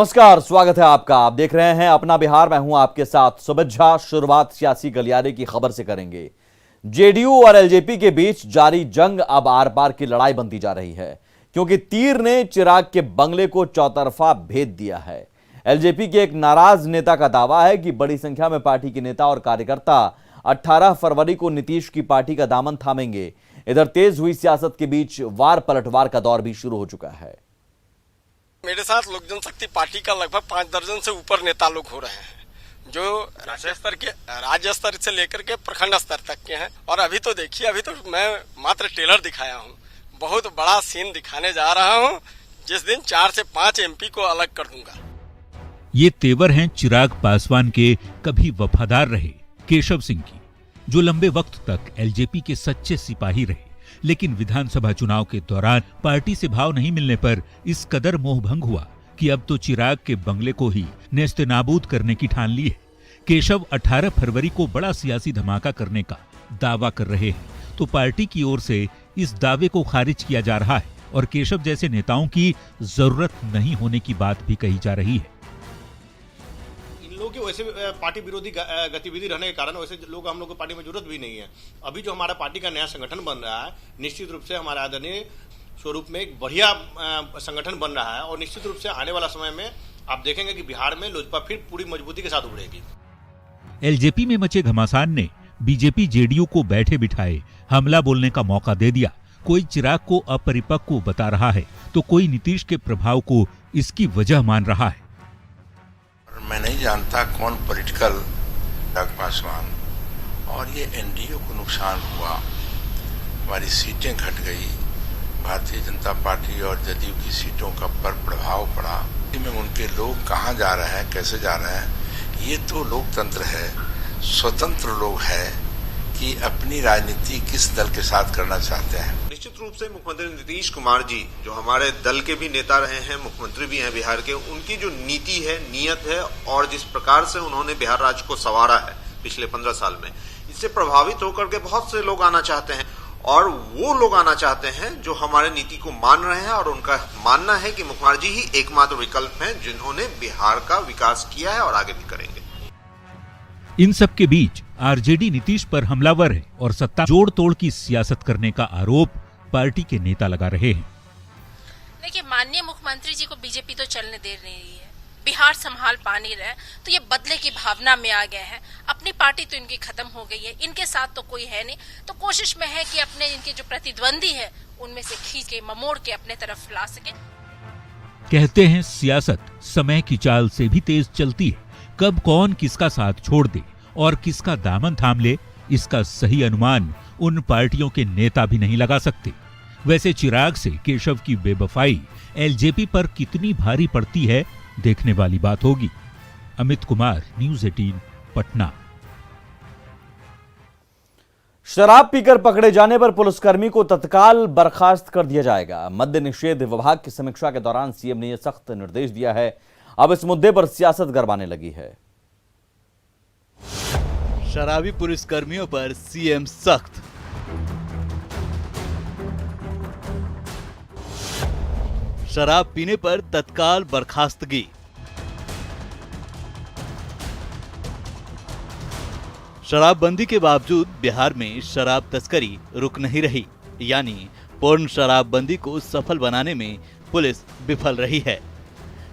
नमस्कार, स्वागत है आपका। आप देख रहे हैं अपना बिहार। मैं हूं आपके साथ सुमित झा। शुरुआत सियासी गलियारे की खबर से करेंगे। जेडीयू और एलजेपी के बीच जारी जंग अब आर पार की लड़ाई बनती जा रही है, क्योंकि तीर ने चिराग के बंगले को चौतरफा भेद दिया है। एलजेपी के एक नाराज नेता का दावा है कि बड़ी संख्या में पार्टी के नेता और कार्यकर्ता 18 फरवरी को नीतीश की पार्टी का दामन थामेंगे। इधर तेज हुई सियासत के बीच वार पलटवार का दौर भी शुरू हो चुका है। मेरे साथ लोक जनशक्ति पार्टी का लगभग 5 दर्जन से ऊपर नेता लोग हो रहे हैं, जो राज्य स्तर से लेकर के प्रखंड स्तर तक के हैं। और अभी तो देखिए, अभी तो मैं मात्र ट्रेलर दिखाया हूँ, बहुत बड़ा सीन दिखाने जा रहा हूँ, जिस दिन 4 से 5 एमपी को अलग कर दूंगा। ये तेवर हैं चिराग पासवान के कभी वफादार रहे केशव सिंह की, जो लंबे वक्त तक एलजेपी के सच्चे सिपाही रहे, लेकिन विधानसभा चुनाव के दौरान पार्टी से भाव नहीं मिलने पर इस कदर मोहभंग हुआ कि अब तो चिराग के बंगले को ही नेस्तनाबूद करने की ठान ली है। केशव 18 फरवरी को बड़ा सियासी धमाका करने का दावा कर रहे हैं, तो पार्टी की ओर से इस दावे को खारिज किया जा रहा है और केशव जैसे नेताओं की जरूरत नहीं होने की बात भी कही जा रही है। लोग की वैसे पार्टी विरोधी गतिविधि रहने के कारण वैसे लोग हम लोग को पार्टी में जरूरत भी नहीं है। अभी जो हमारा पार्टी का नया संगठन बन रहा है, निश्चित रूप से हमारे आदरणीय स्वरूप में एक बढ़िया संगठन बन रहा है और निश्चित रूप से आने वाला समय में आप देखेंगे कि बिहार में लोजपा फिर पूरी मजबूती के साथ उभरेगी। एलजेपी में मचे घमासान ने बीजेपी जेडीयू को बैठे बिठाए हमला बोलने का मौका दे दिया। कोई चिराग को अपरिपक्व बता रहा है, तो कोई नीतीश के प्रभाव को इसकी वजह मान रहा है। मैं नहीं जानता कौन पॉलिटिकल पासवान, और ये एनडीए को नुकसान हुआ, हमारी सीटें घट गई, भारतीय जनता पार्टी और जदयू की सीटों का पर प्रभाव पड़ा। में उनके लोग कहाँ जा रहे हैं, कैसे जा रहे हैं, ये तो लोकतंत्र है, स्वतंत्र लोग है कि अपनी राजनीति किस दल के साथ करना चाहते हैं। निश्चित रूप से मुख्यमंत्री नीतीश कुमार जी, जो हमारे दल के भी नेता रहे हैं, मुख्यमंत्री भी हैं बिहार के, उनकी जो नीति है, नियत है और जिस प्रकार से उन्होंने बिहार राज्य को संवारा है पिछले 15 साल में, इससे प्रभावित होकर के बहुत से लोग आना चाहते हैं। और वो लोग आना चाहते हैं जो हमारे नीति को मान रहे हैं, और उनका मानना है कि मुख्यमंत्री जी ही एकमात्र विकल्प हैं जिन्होंने बिहार का विकास किया है और आगे भी करेंगे। इन सब के बीच आरजेडी नीतीश पर हमलावर है और सत्ता जोड़ तोड़ की सियासत करने का आरोप पार्टी के नेता लगा रहे हैं। देखिए, माननीय मुख्यमंत्री जी को बीजेपी तो चलने दे रही है, बिहार संभाल पा नहीं रहे, तो ये बदले की भावना में आ गए हैं। अपनी पार्टी तो इनकी खत्म हो गई है, इनके साथ तो कोई है नहीं, तो कोशिश में है कि अपने इनके जो प्रतिद्वंदी है उनमें से खींच के ममोड़ के अपने तरफ ला सके। कहते हैं सियासत समय की चाल से भी तेज चलती है। कब कौन किसका साथ छोड़ दे और किसका दामन थाम ले, इसका सही अनुमान उन पार्टियों के नेता भी नहीं लगा सकते। वैसे चिराग से केशव की बेवफाई एलजेपी पर कितनी भारी पड़ती है, देखने वाली बात होगी। अमित कुमार, न्यूज़ 18, पटना। शराब पीकर पकड़े जाने पर पुलिसकर्मी को तत्काल बर्खास्त कर दिया जाएगा। मद्य निषेध विभाग की समीक्षा के दौरान सीएम ने यह सख्त निर्देश दिया है। अब इस मुद्दे पर सियासत गरमाने लगी है। शराबी पुलिसकर्मियों पर सीएम सख्त। शराब पीने पर तत्काल बर्खास्तगी। शराबबंदी के बावजूद बिहार में शराब तस्करी रुक नहीं रही, यानी पूर्ण शराबबंदी को सफल बनाने में पुलिस विफल रही है।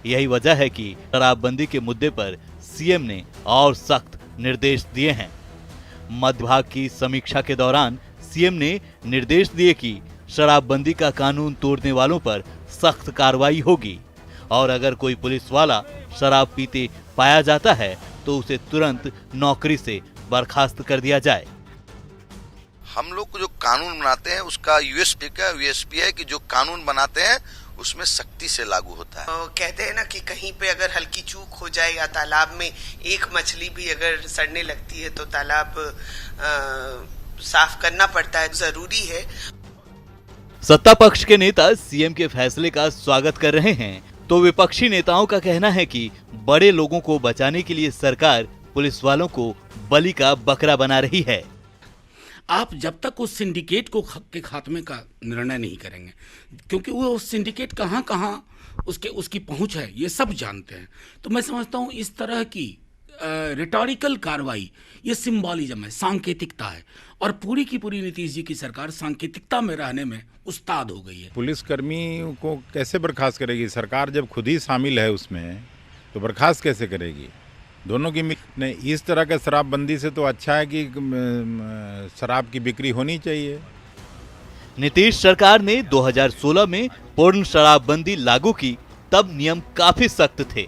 यही वजह है कि शराबबंदी के मुद्दे पर सीएम ने और सख्त निर्देश दिए हैं। मद्य विभाग की समीक्षा के दौरान सीएम ने निर्देश दिए कि शराबबंदी का कानून तोड़ने वालों पर सख्त कार्रवाई होगी और अगर कोई पुलिस वाला शराब पीते पाया जाता है तो उसे तुरंत नौकरी से बर्खास्त कर दिया जाए। हम लोग को जो कानून बनाते हैं उसका यूएसपी है कि जो कानून बनाते हैं उसमें सख्ती से लागू होता है। कहते हैं ना कि कहीं पे अगर हल्की चूक हो जाए या तालाब में एक मछली भी अगर सड़ने लगती है तो तालाब साफ करना पड़ता है, जरूरी है। सत्ता पक्ष के नेता सीएम के फैसले का स्वागत कर रहे हैं, तो विपक्षी नेताओं का कहना है कि बड़े लोगों को बचाने के लिए सरकार पुलिस वालों को बलि का बकरा बना रही है। आप जब तक उस सिंडिकेट को के खात्मे का निर्णय नहीं करेंगे, क्योंकि वो सिंडिकेट कहाँ कहाँ उसकी पहुंच है ये सब जानते हैं। तो मैं समझता हूँ इस तरह की रिटोरिकल कार्रवाई ये सिंबॉलिज्म है, सांकेतिकता है, और पूरी की पूरी नीतीश जी की सरकार सांकेतिकता में रहने में उस्ताद हो गई है। पुलिसकर्मी को कैसे बर्खास्त करेगी सरकार जब खुद ही शामिल है उसमें, तो बर्खास्त कैसे करेगी? दोनों की नहीं, इस तरह के शराबबंदी से तो अच्छा है कि शराब की बिक्री होनी चाहिए। नीतीश सरकार ने 2016 में पूर्ण शराबबंदी लागू की, तब नियम काफी सख्त थे।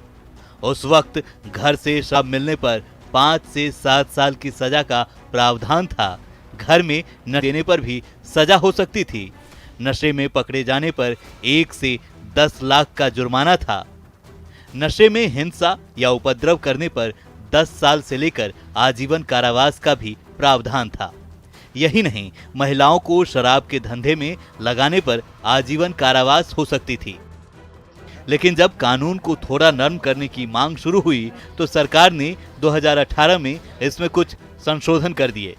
उस वक्त घर से शराब मिलने पर 5 से 7 साल की सजा का प्रावधान था। घर में न देने पर भी सजा हो सकती थी। नशे में पकड़े जाने पर 1 से 10 लाख का जुर्माना था। नशे में हिंसा या उपद्रव करने पर 10 साल से लेकर आजीवन कारावास का भी प्रावधान था। यही नहीं, महिलाओं को शराब के धंधे में लगाने पर आजीवन कारावास हो सकती थी। लेकिन जब कानून को थोड़ा नरम करने की मांग शुरू हुई तो सरकार ने 2018 में इसमें कुछ संशोधन कर दिए।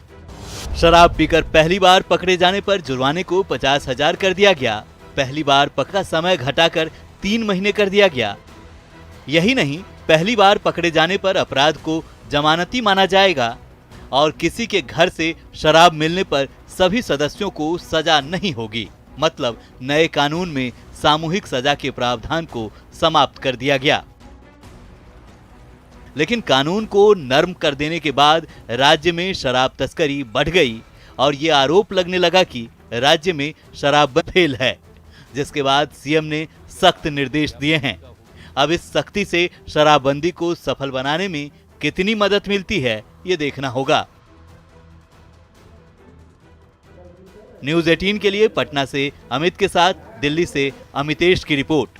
शराब पीकर पहली बार पकड़े जाने पर जुर्माने को 50,000 कर दिया गया। पहली बार पकड़ा समय घटाकर 3 महीने कर दिया गया। यही नहीं, पहली बार पकड़े जाने पर अपराध को जमानती माना जाएगा और किसी के घर से शराब मिलने पर सभी सदस्यों को सजा नहीं होगी। मतलब नए कानून में सामूहिक सजा के प्रावधान को समाप्त कर दिया गया। लेकिन कानून को नरम कर देने के बाद राज्य में शराब तस्करी बढ़ गई और ये आरोप लगने लगा कि राज्य में शराब फेल है, जिसके बाद सीएम ने सख्त निर्देश दिए हैं। अब इस सख्ती से शराबबंदी को सफल बनाने में कितनी मदद मिलती है ये देखना होगा। न्यूज़ 18 के लिए पटना से अमित के साथ दिल्ली से अमितेश की रिपोर्ट।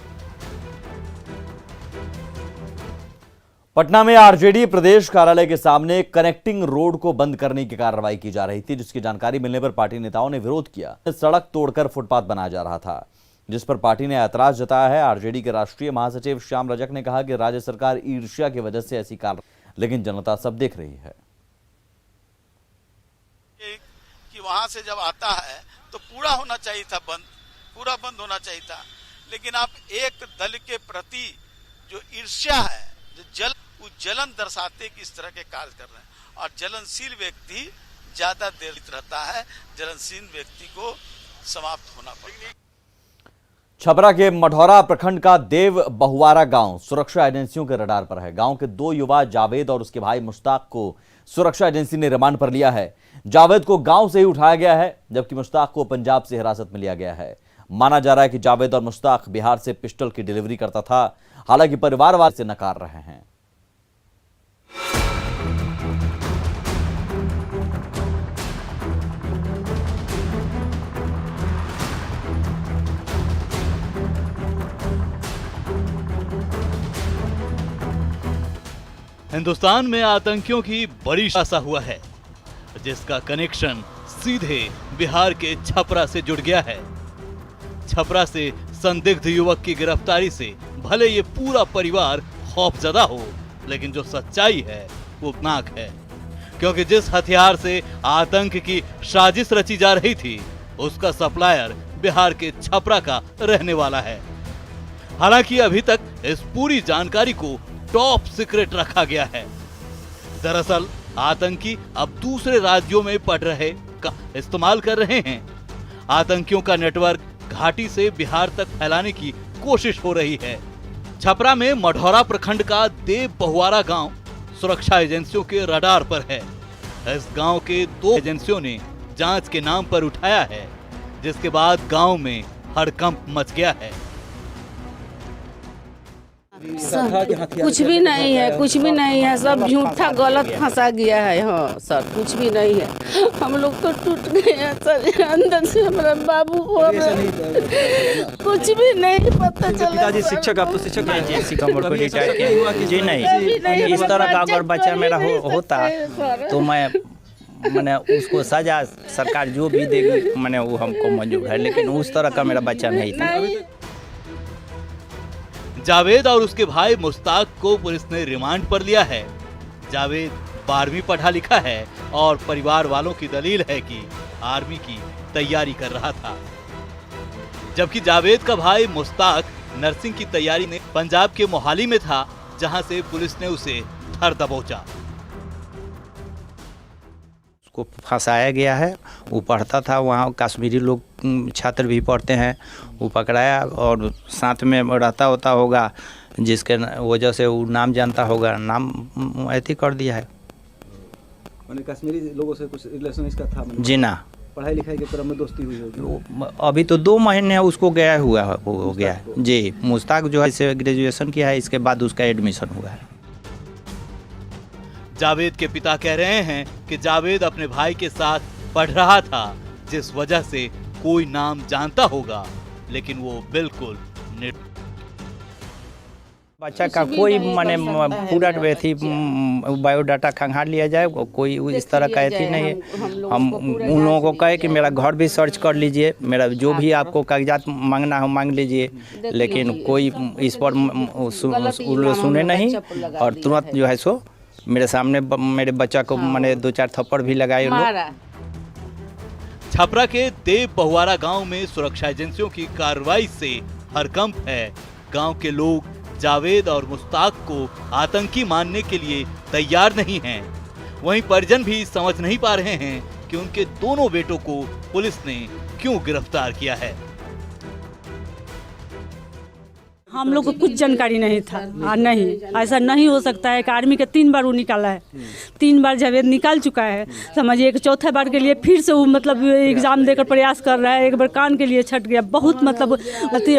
पटना में आरजेडी प्रदेश कार्यालय के सामने कनेक्टिंग रोड को बंद करने की कार्रवाई की जा रही थी, जिसकी जानकारी मिलने पर पार्टी नेताओं ने विरोध किया। सड़क तोड़कर फुटपाथ बनाया जा रहा था, जिस पर पार्टी ने ऐतराज जताया है। आरजेडी के राष्ट्रीय महासचिव श्याम रजक ने कहा कि राज्य सरकार ईर्ष्या की वजह से ऐसी कार्रवाई, लेकिन जनता सब देख रही है कि वहां से जब आता है तो पूरा होना चाहिए था, पूरा बंद होना चाहिए था। लेकिन आप एक दल के प्रति जो ईर्ष्या है, जो जलन दर्शाते कि इस तरह के कार्य कर रहे हैं, और जलनशील व्यक्ति ज्यादा देर रहता है। जलनशील व्यक्ति को समाप्त होना पड़ेगा। छपरा के मढ़ौरा प्रखंड का देव बहुआरा गांव सुरक्षा एजेंसियों के रडार पर है। गांव के 2 युवा जावेद और उसके भाई मुश्ताक को सुरक्षा एजेंसी ने रिमांड पर लिया है। जावेद को गांव से ही उठाया गया है, जबकि मुश्ताक को पंजाब से हिरासत में लिया गया है। माना जा रहा है कि जावेद और मुश्ताक बिहार से पिस्टल की डिलीवरी करता था। हालांकि परिवार वाले इसे नकार रहे हैं। हिंदुस्तान में आतंकियों की बड़ी आशा हुआ है, जिसका कनेक्शन सीधे बिहार के छपरा से जुड़ गया है। छपरा से संदिग्ध युवक की गिरफ्तारी से भले ये पूरा परिवार खौफजदा हो, लेकिन जो सच्चाई है वो नाक है, क्योंकि जिस हथियार से आतंक की साजिश रची जा रही थी, उसका सप्लायर बिहार के छपरा का रहने वाला है। हालांकि अभी तक इस पूरी जानकारी को टॉप सीक्रेट रखा गया है। दरअसल आतंकी अब दूसरे राज्यों में पड़ रहे का इस्तेमाल कर रहे हैं। आतंकियों का नेटवर्क घाटी से बिहार तक फैलाने की कोशिश हो रही है। छपरा में मढ़ौरा प्रखंड का देव बहुआरा गांव सुरक्षा एजेंसियों के रडार पर है। इस गांव के 2 एजेंसियों ने जांच के नाम पर उठाया है, जिसके बाद गांव में हड़कंप मच गया है। कुछ भी नहीं है, कुछ भी नहीं है, सब झूठा गलत फंसा गया है। हाँ सर, कुछ भी नहीं है। हम लोग तो टूट गए हैं सर, अंदर से हमारा बाबू को कुछ भी नहीं पता चला। पिताजी शिक्षक, आप तो शिक्षक हैं जी। नहीं, इस तरह का अगर बच्चा मेरा होता तो मैंने उसको सजा सरकार जो भी देगी मैंने वो हमको मंजूर है, लेकिन उस तरह का मेरा बच्चा नहीं था। जावेद और उसके भाई मुश्ताक को पुलिस ने रिमांड पर लिया है। जावेद 12वीं पढ़ा लिखा है और परिवार वालों की दलील है कि आर्मी की तैयारी कर रहा था, जबकि जावेद का भाई मुश्ताक नर्सिंग की तैयारी में पंजाब के मोहाली में था, जहां से पुलिस ने उसे धर दबोचा। उसको फंसाया गया है, वो पढ़ता था, वहाँ कश्मीरी लोग छात्र भी पढ़ते हैं, वो पकड़ाया और साथ में रहता होता होगा, जिसके वजह से वो नाम जानता होगा, नाम ऐसे कर दिया है। कश्मीरी लोगों से कुछ रिलेशन इसका था? जी ना, पढ़ाई लिखाई के क्रम में दोस्ती हुई होगी। अभी तो 2 महीने उसको गया हुआ हो गया है जी। मुश्ताक जो है इसे ग्रेजुएशन किया है, इसके बाद उसका एडमिशन हुआ है। जावेद के पिता कह रहे हैं कि जावेद अपने भाई के साथ पढ़ रहा था, जिस वजह से कोई नाम जानता होगा, लेकिन वो बिल्कुल बच्चा का कोई माने पूरा थी बायोडाटा खंगाल लिया जाए, कोई इस तरह का ऐसी नहीं है। हम उन लोगों को कहे कि मेरा घर भी सर्च कर लीजिए, मेरा जो भी आपको कागजात मांगना हो मांग लीजिए, लेकिन कोई इस पर सुने नहीं और तुरंत जो है सो मेरे सामने मेरे बच्चा को मैंने 2-4 थप्पड़ भी लगाए लोग। छपरा के देव बहुआरा गांव में सुरक्षा एजेंसियों की कार्रवाई से हरकंप है। गांव के लोग जावेद और मुश्ताक को आतंकी मानने के लिए तैयार नहीं हैं। वहीं परिजन भी समझ नहीं पा रहे हैं कि उनके दोनों बेटों को पुलिस ने क्यों गिरफ्तार किया है। हम लोग को कुछ जानकारी नहीं था। नहीं, ऐसा नहीं हो सकता है कि आर्मी के 3 बार वो निकाला है, 3 बार जावेद निकाल चुका है, समझिए एक चौथा बार के लिए फिर से वो मतलब एग्जाम देकर प्रयास कर रहा है। एक बार कान के लिए छट गया, बहुत मतलब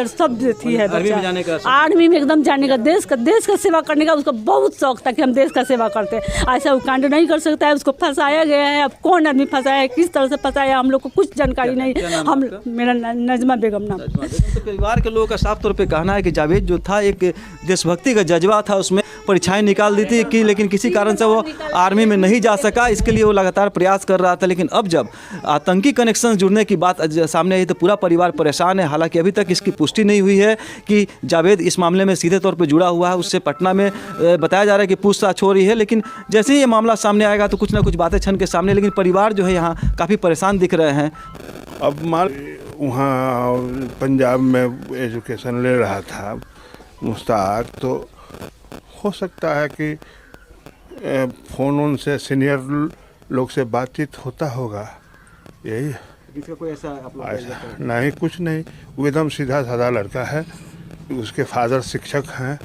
सब थी है बच्चा। आर्मी में एकदम जाने का, देश का सेवा करने का उसका बहुत शौक था कि हम देश का सेवा करते हैं। ऐसा वो कांड नहीं कर सकता है, उसको फंसाया गया है। अब कौन आदमी फंसाया है, किस तरह से फंसाया, हम लोग को कुछ जानकारी नहीं। हम मेरा नजमा बेगम नाम। परिवार के लोगों का साफ तौर पर कहना है कि जावेद जो था एक देशभक्ति का जज्बा था, उसमें परीक्षाएं निकाल दी थी कि लेकिन किसी कारण से वो आर्मी में नहीं जा सका। इसके लिए वो लगातार प्रयास कर रहा था, लेकिन अब जब आतंकी कनेक्शन जुड़ने की बात सामने आई तो पूरा परिवार परेशान है। हालांकि अभी तक इसकी पुष्टि नहीं हुई है कि जावेद इस मामले में सीधे तौर पर जुड़ा हुआ है। उससे पटना में बताया जा रहा है कि पूछताछ हो रही है, लेकिन जैसे ही ये मामला सामने आएगा तो कुछ ना कुछ बातें छन के सामने। लेकिन परिवार जो है यहाँ काफ़ी परेशान दिख रहे हैं। अब वहाँ पंजाब में एजुकेशन ले रहा था मुश्ताक, तो हो सकता है कि फ़ोन से सीनियर लोग से बातचीत होता होगा, यही है। इसका कोई ऐसा नहीं, कुछ नहीं, वो एकदम सीधा साधा लड़का है। उसके फादर शिक्षक हैं,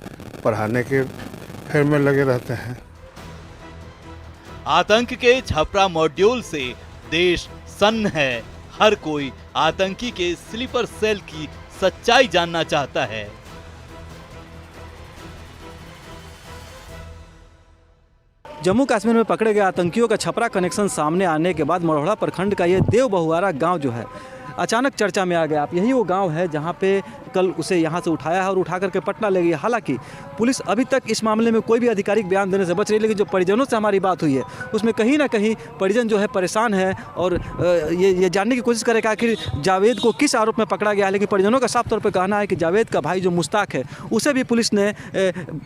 पढ़ाने के फेर में लगे रहते हैं। आतंक के छपरा मॉड्यूल से देश सन्न है। हर कोई आतंकी के स्लीपर सेल की सच्चाई जानना चाहता है। जम्मू कश्मीर में पकड़े गए आतंकियों का छपरा कनेक्शन सामने आने के बाद मरोहड़ा प्रखंड का ये देव बहुआरा गांव जो है अचानक चर्चा में आ गया। आप यही वो गांव है जहां पे कल उसे यहां से उठाया है और उठा करके पटना ले गया। हालांकि पुलिस अभी तक इस मामले में कोई भी आधिकारिक बयान देने से बच रही है, लेकिन जो परिजनों से हमारी बात हुई है उसमें कहीं ना कहीं परिजन जो है परेशान है और ये जानने की कोशिश करें कि आखिर जावेद को किस आरोप में पकड़ा गया है। लेकिन परिजनों का साफ तौर पर कहना है कि जावेद का भाई जो मुश्ताक है उसे भी पुलिस ने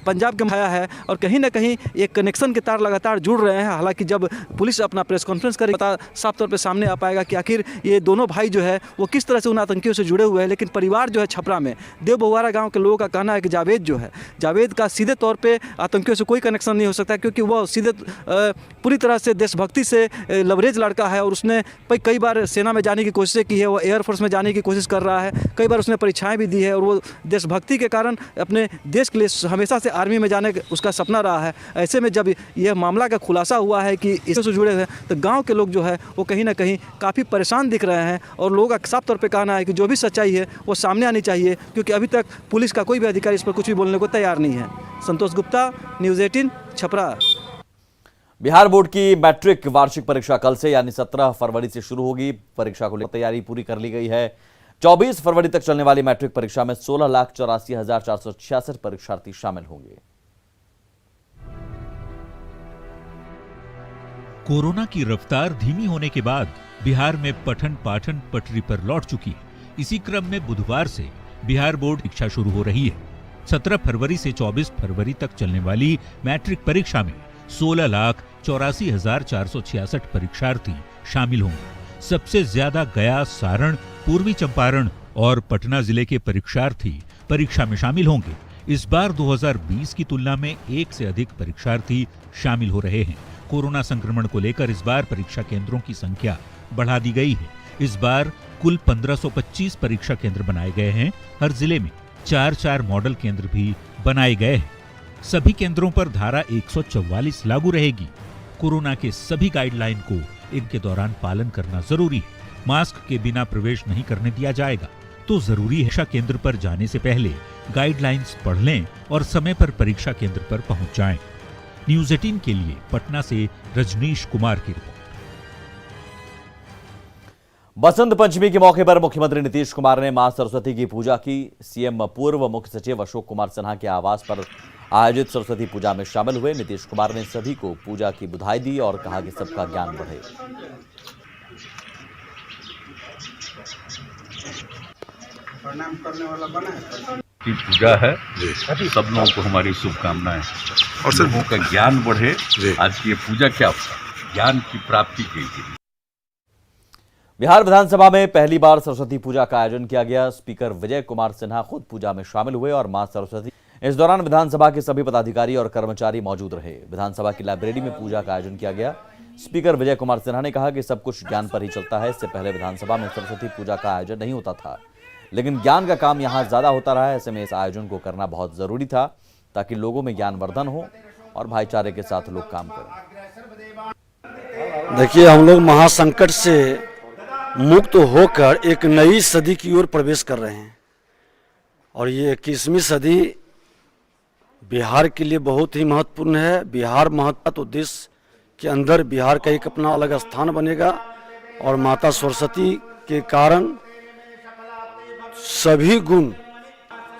पंजाब के माया है और कहीं ना कहीं एक कनेक्शन के तार लगातार जुड़ रहे हैं। हालांकि जब पुलिस अपना प्रेस कॉन्फ्रेंस करेगी साफ तौर पर सामने आ पाएगा कि आखिर ये दोनों भाई जो है वो किस तरह से उन आतंकियों से जुड़े हुए हैं। लेकिन परिवार जो है छपरा में देव बहुआरा गांव के लोगों का कहना है कि जावेद जो है, जावेद का सीधे तौर पे आतंकियों से कोई कनेक्शन नहीं हो सकता, क्योंकि वह सीधे पूरी तरह से देशभक्ति से लवरेज लड़का है और उसने कई बार सेना में जाने की कोशिश की है, वो एयरफोर्स में जाने की कोशिश कर रहा है, कई बार उसने परीक्षाएं भी दी है और वो देशभक्ति के कारण अपने देश के लिए हमेशा से आर्मी में जाने का उसका सपना रहा है। ऐसे में जब यह मामला का खुलासा हुआ है कि इससे जुड़े हुए तो गाँव के लोग जो है वो कहीं ना कहीं काफ़ी परेशान दिख रहे हैं और लोगों का साफ तौर पर कहना है कि जो भी सच्चाई है वो सामने आनी चाहिए, क्योंकि अभी तक पुलिस का कोई भी अधिकारी इस पर कुछ भी बोलने को तैयार नहीं है। संतोष गुप्ता, न्यूज़ 18 छपरा। बिहार बोर्ड की मैट्रिक वार्षिक परीक्षा कल से यानी 17 फरवरी से शुरू होगी। परीक्षा को लेकर तैयारी पूरी कर ली गई है। 24 फरवरी तक चलने वाली मैट्रिक परीक्षा में 16,84,466 परीक्षार्थी शामिल होंगे। कोरोना की रफ्तार धीमी होने के बाद बिहार में पठन पाठन पटरी पर लौट चुकी है। इसी क्रम में बुधवार से बिहार बोर्ड परीक्षा शुरू हो रही है। 17 फरवरी से 24 फरवरी तक चलने वाली मैट्रिक परीक्षा में 16,84,466 परीक्षार्थी शामिल होंगे। सबसे ज्यादा गया, सारण, पूर्वी चंपारण और पटना जिले के परीक्षार्थी परीक्षा में शामिल होंगे। इस बार 2020 की तुलना में 1 से अधिक परीक्षार्थी शामिल हो रहे हैं। कोरोना संक्रमण को लेकर इस बार परीक्षा केंद्रों की संख्या बढ़ा दी गई है। इस बार कुल 1525 परीक्षा केंद्र बनाए गए हैं। हर जिले में 4-4 मॉडल केंद्र भी बनाए गए हैं। सभी केंद्रों पर धारा 144 लागू रहेगी। कोरोना के सभी गाइडलाइन को इनके दौरान पालन करना जरूरी है। मास्क के बिना प्रवेश नहीं करने दिया जाएगा। तो जरूरी है परीक्षा केंद्र पर जाने से पहले गाइडलाइंस पढ़ लें और समय पर परीक्षा केंद्र पर पहुंच जाएं। न्यूज़ 18 के लिए पटना से रजनीश कुमार की रिपोर्ट। बसंत पंचमी के मौके पर मुख्यमंत्री नीतीश कुमार ने मां सरस्वती की पूजा की। सीएम पूर्व मुख्य सचिव अशोक कुमार सिन्हा के आवास पर आयोजित सरस्वती पूजा में शामिल हुए। नीतीश कुमार ने सभी को पूजा की बधाई दी और कहा कि सबका ज्ञान बढ़े। प्रणाम करने वाला बना की पूजा है। सब लोगों को हमारी शुभकामनाएं और लोगों का ज्ञान बढ़े। आज की ये पूजा क्या ज्ञान की प्राप्ति के लिए। बिहार विधानसभा में पहली बार सरस्वती पूजा का आयोजन किया गया। स्पीकर विजय कुमार सिन्हा खुद पूजा में शामिल हुए और मां सरस्वती। इस दौरान विधानसभा के सभी पदाधिकारी और कर्मचारी मौजूद रहे। विधानसभा की लाइब्रेरी में पूजा का आयोजन किया गया। स्पीकर विजय कुमार सिन्हा ने कहा कि सब कुछ ज्ञान पर ही चलता है। इससे पहले विधानसभा में सरस्वती पूजा का आयोजन नहीं होता था, लेकिन ज्ञान का काम यहाँ ज्यादा होता रहा है। ऐसे में इस आयोजन को करना बहुत जरूरी था ताकि लोगों में ज्ञानवर्धन हो और भाईचारे के साथ लोग काम करें। देखिए, हम लोग महासंकट से मुक्त होकर एक नई सदी की ओर प्रवेश कर रहे हैं और ये 21वीं सदी बिहार के लिए बहुत ही महत्वपूर्ण है। बिहार महत्व तो देश के अंदर बिहार का एक अपना अलग स्थान बनेगा और माता सरस्वती के कारण सभी गुण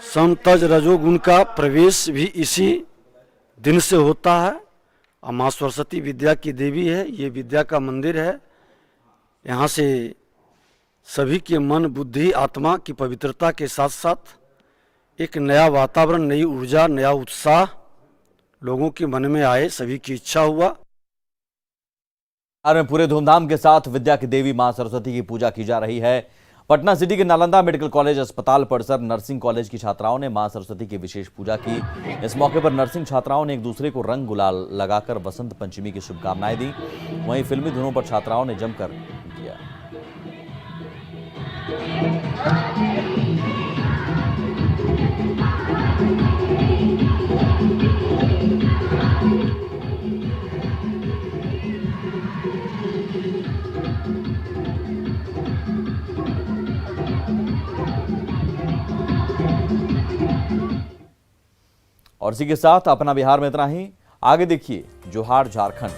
सम तज रजोगुण का प्रवेश भी इसी दिन से होता है। और माँ सरस्वती विद्या की देवी है, ये विद्या का मंदिर है। यहाँ से सभी के मन, बुद्धि, आत्मा की पवित्रता के साथ साथ एक नया वातावरण, नई ऊर्जा, नया उत्साह लोगों के मन में आए, सभी की इच्छा हुआ। बिहार में पूरे धूमधाम के साथ विद्या की देवी मां सरस्वती की पूजा की जा रही है। पटना सिटी के नालंदा मेडिकल कॉलेज अस्पताल परिसर नर्सिंग कॉलेज की छात्राओं ने मां सरस्वती की विशेष पूजा की। इस मौके पर नर्सिंग छात्राओं ने एक दूसरे को रंग गुलाल लगाकर बसंत पंचमी की शुभकामनाएं दी। वहीं फिल्मी धुनों पर छात्राओं ने जमकर किया। और इसी के साथ अपना बिहार में इतना ही। आगे देखिए जोहार झारखंड।